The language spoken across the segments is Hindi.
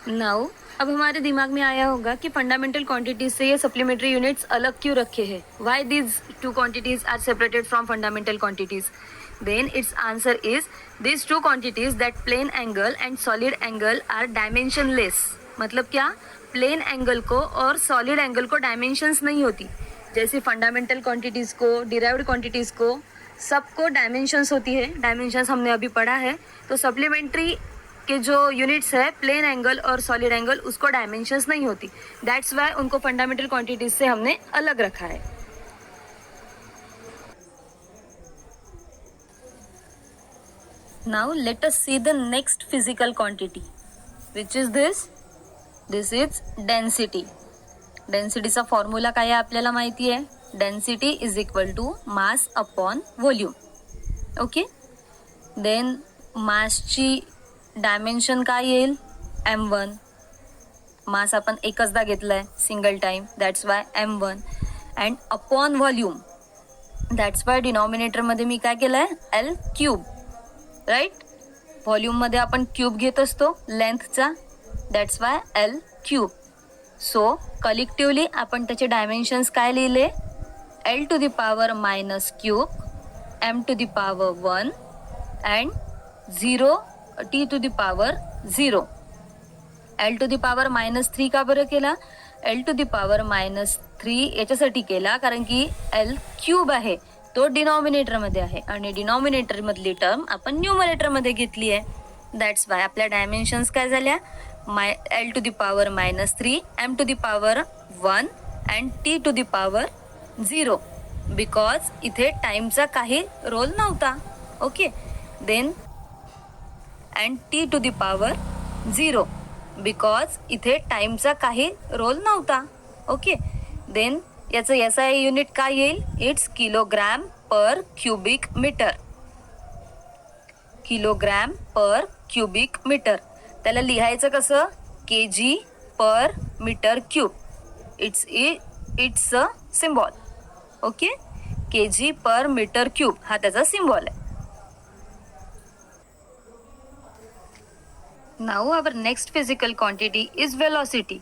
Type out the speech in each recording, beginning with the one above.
नाउ अब हमारे दिमाग में आया होगा कि फंडामेंटल क्वांटिटीज से ये सप्लीमेंट्री यूनिट्स अलग क्यों रखे हैं. Why these two quantities are separated from fundamental quantities. Then it's answer is these two quantities that plane angle and solid angle are dimensionless. मतलब क्या, प्लेन एंगल को और सॉलिड एंगल को डायमेंशंस नहीं होती. जैसे फंडामेंटल क्वांटिटीज को, डिराइव्ड क्वांटिटीज को, सबको डायमेंशंस होती है. डायमेंशंस हमने अभी पढ़ा है. तो सप्लीमेंट्री के जो यूनिट्स है प्लेन एंगल और सॉलिड एंगल, उसको डायमेंशंस नहीं होती. दैट्स वाई उनको फंडामेंटल क्वांटिटीज से हमने अलग रखा है. Now let us see the next physical quantity, which is this. This is density. डेन्सिटीचा फॉर्म्युला काय आहे आपल्याला माहिती आहे. Density is equal to mass upon volume. Okay. Then मासची डायमेन्शन काय येईल, m1. मास आपण एकचदा घेतलाय, single time, that's why m1. And upon volume, that's why denominator मध्ये मी काय केलंय, l क्यूब. राईट. व्हॉल्यूम मध्ये आपण क्यूब घेत असतो लेंथचा, that's why l cube. So collectively आपण त्याचे डायमेन्शन्स काय लिहिले, l to the power minus cube, m to the power 1 and 0 t to the power 0. l to the power minus 3 का बरं केला, l to the power minus 3 याच्यासाठी केला कारण की l क्यूब आहे, तो डिनॉमिनेटर मध्ये आहे आणि डिनॉमिनेटर मधली टर्म आपण न्यूमरेटर मध्ये घेतली आहे. दॅट्स वाय आपल्या डायमेन्शन्स काय झाल्या, l to the power minus 3, m to the power 1 and t to the power 0. Because इथे टाइमचा काही रोल नव्हता. Okay. Then and t to the power 0 because इथे टाइमचा काही रोल नव्हता. ओके. देन याचं SI युनिट काय येईल, it's kilogram per cubic metre. Kilogram per cubic metre. त्याला लिहायचं कसं, kg per metre cube. It's a symbol. Okay. kg per metre cube हा त्याचा सिम्बॉल आहे. Now our next physical quantity is velocity.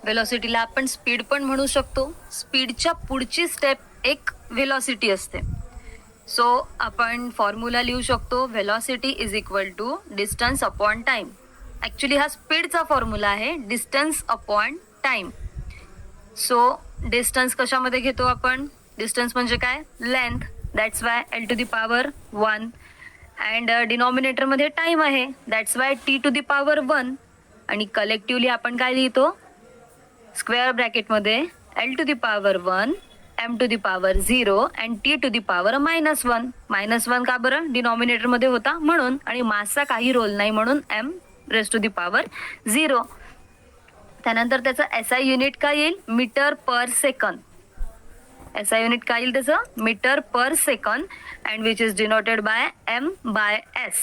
वेलॉसिटीला आपण स्पीड पण म्हणू शकतो. स्पीडच्या पुढची स्टेप एक वेलॉसिटी असते. सो आपण फॉर्म्युला लिहू शकतो, velocity is equal to distance upon time. Actually हा स्पीडचा फॉर्म्युला आहे, distance upon time. So distance कशामध्ये घेतो आपण, डिस्टन्स म्हणजे काय, length. That's why l to the power 1 and डिनॉमिनेटरमध्ये टाइम आहे, that's why t to the power 1. आणि कलेक्टिव्हली आपण काय लिहितो, स्क्वेअर ब्रॅकेटमध्ये l to the power 1, m to the power 0 and t to the power minus 1. Minus 1 का बरं, डिनॉमिनेटरमध्ये होता म्हणून, आणि मासचा काही रोल नाही म्हणून m raise to the power 0. त्यानंतर त्याचं SI युनिट काय येईल, metre per second. SI unit काय येईल त्याचं, metre per second and which is denoted by m/s,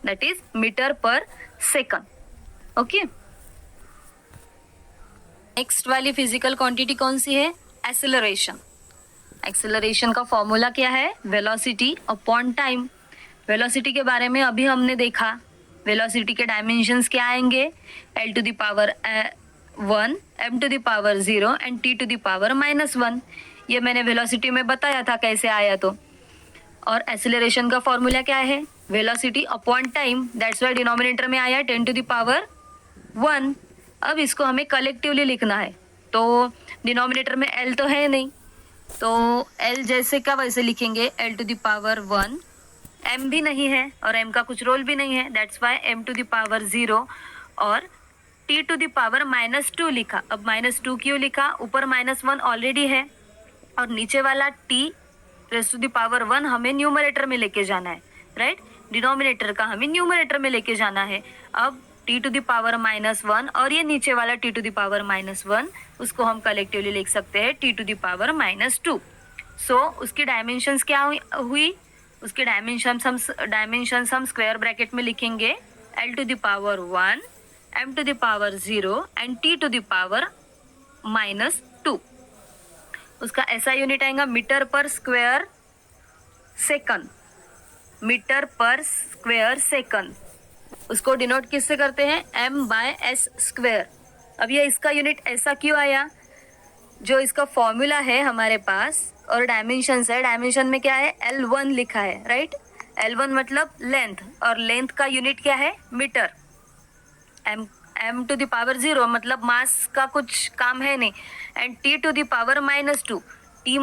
that is metre per second. Okay. Next वाली फिजिकल क्वांटिटी कौन सी है, एक्सेलरेशन. एक्सेलरेशन का फॉर्मूला क्या है, वेलोसिटी अपॉन टाइम. वेलोसिटी के बारे में अभी हमने देखा. वेलोसिटी के डायमेंशंस क्या आएंगे, l to the power 1, m to the power 0 and t to the power minus 1. ये मैंने वेलोसिटी में बताया था कैसे आया तो. और एक्सेलरेशन का फॉर्मूला क्या है, velocity upon time. That's why denominator में आया 10 टू द पावर 1. अब इसको हमें कलेक्टिवली लिखना है. तो डिनोमिनेटर में l तो है नहीं, तो l जैसे का वैसे लिखेंगे, l to the power 1. m भी नहीं है और m का कुछ रोल भी नहीं है, that's why m to the power 0 और t to the power minus 2 लिखा. अब माइनस 2 क्यों लिखा, ऊपर माइनस 1 ऑलरेडी है और नीचे वाला t raise to the power 1 हमें न्यूमरेटर में लेके जाना है. राइट. डिनोमिनेटर का हमें न्यूमरेटर में लेके जाना है. अब t to the power minus 1 और ये नीचे वाला t to the power minus 1, उसको हम कलेक्टिवली लिख सकते हैं t to the power minus 2. So उसकी डायमेंशंस क्या हुई, उसके डायमेंशंस हम स्क्वायर ब्रैकेट में लिखेंगे, l to the power 1, m to the power 0 and t to the power minus 2. उसका ऐसा यूनिट आएगा metre per square second. Metre per square second. उसको डिनोट किससे करते हैं, m/s²। अब ये इसका यूनिट ऐसा क्यों आया, जो इसका फॉर्मूला है हमारे पास और डायमेंशन है, डायमेंशन में क्या है, L1 लिखा है, राइट। L1 मतलब लेंथ, और लेंथ का यूनिट क्या है, मीटर। m⁻0 मतलब मास का कुछ काम है नहीं, एंड t⁻⁻², t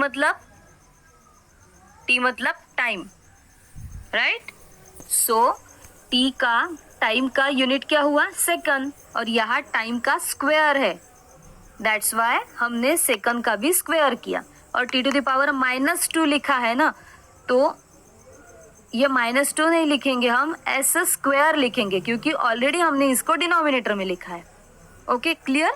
मतलब टाइम, राइट। सो t का टाइम का यूनिट क्या हुआ, सेकंड, और यहाँ टाइम का स्क्वायर है, दैट्स वाई हमने सेकंड का भी स्क्वायर किया। और t⁻⁻² लिखा है ना, तो ये -2 नहीं लिखेंगे, हम s² लिखेंगे, क्योंकि ऑलरेडी हमने इसको डिनोमिनेटर में लिखा है। Okay, clear.